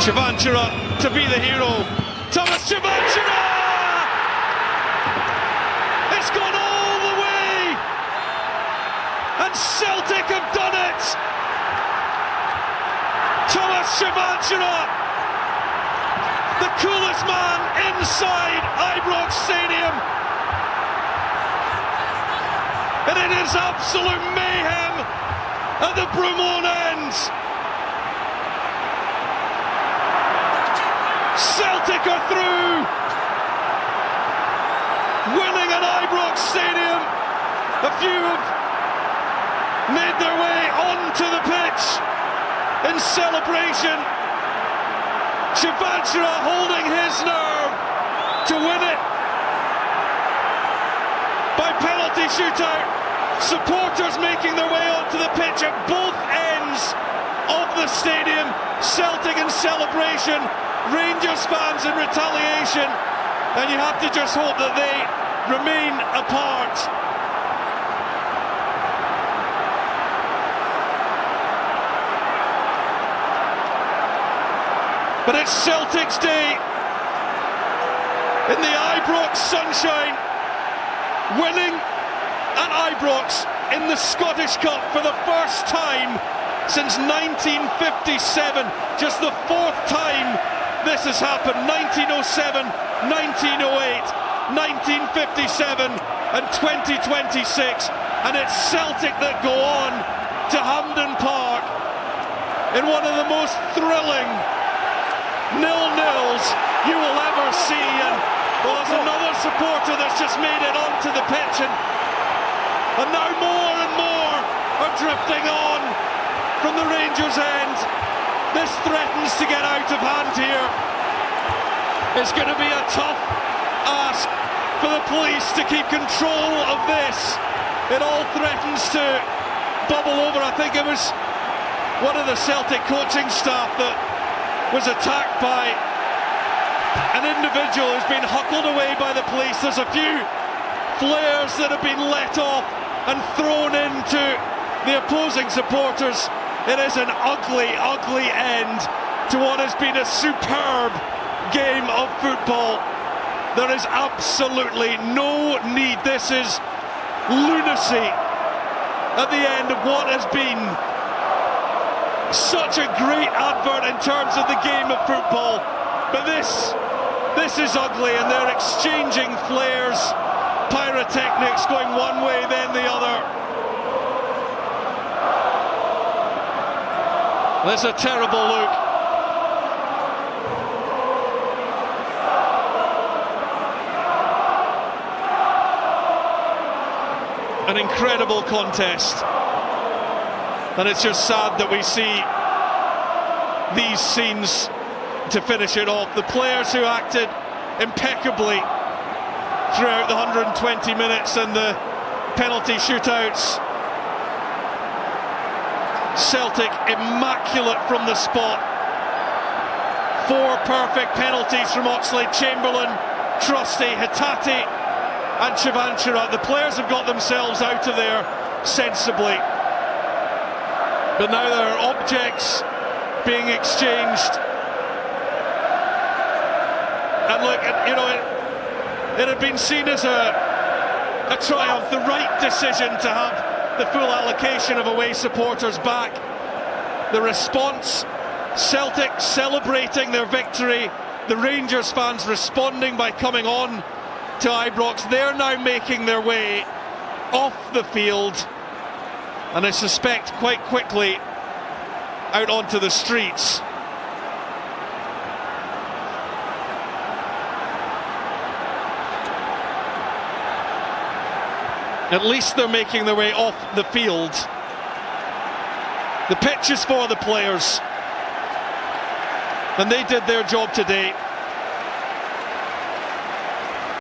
Shavansara to be the hero. Thomas Shavansara! It's gone all the way! And Celtic have done it! Thomas Shavansara, the coolest man inside Ibrox Stadium. And it is absolute mayhem at the Broomloan end. Celtic are through, winning at Ibrox Stadium. A few have made their way onto the pitch in celebration. Shavansara holding his nerve to win it by penalty shootout. Supporters making their way onto the pitch at both ends of the stadium. Celtic in celebration, Rangers fans in retaliation, and you have to just hope that they remain apart. But it's Celtic's day in the Ibrox sunshine, winning at Ibrox in the Scottish Cup for the first time since 1957. Just the fourth time this has happened. 1907, 1908, 1957 and 2026. And it's Celtic that go on to Hampden Park in one of the most thrilling 0-0s you will ever see. And well, there's another supporter that's just made it onto the pitch, and now more and more are drifting on from the Rangers' end. This threatens to get out of hand here. It's going to be a tough ask for the police to keep control of this. It all threatens to bubble over. I think it was one of the Celtic coaching staff that was attacked by an individual who's been huckled away by the police. There's a few flares that have been let off and thrown into the opposing supporters. It is an ugly, ugly end to what has been a superb game of football. There is absolutely no need. This is lunacy at the end of what has been such a great advert in terms of the game of football. But this is ugly, and they're exchanging flares, pyrotechnics going one way then the other. That's a terrible look. An incredible contest. And it's just sad that we see these scenes to finish it off. The players who acted impeccably throughout the 120 minutes and the penalty shootouts. Celtic immaculate from the spot. 4 perfect penalties from Oxlade, Chamberlain, Trusty, Hatate and Shavansara. The players have got themselves out of there sensibly. But now there are objects being exchanged. And look, you know, it had been seen as a triumph, the right decision to have the full allocation of away supporters back. The response, Celtic celebrating their victory, the Rangers fans responding by coming on to Ibrox. They're now making their way off the field, and I suspect quite quickly out onto the streets. At least they're making their way off the field. The pitch is for the players, and they did their job today.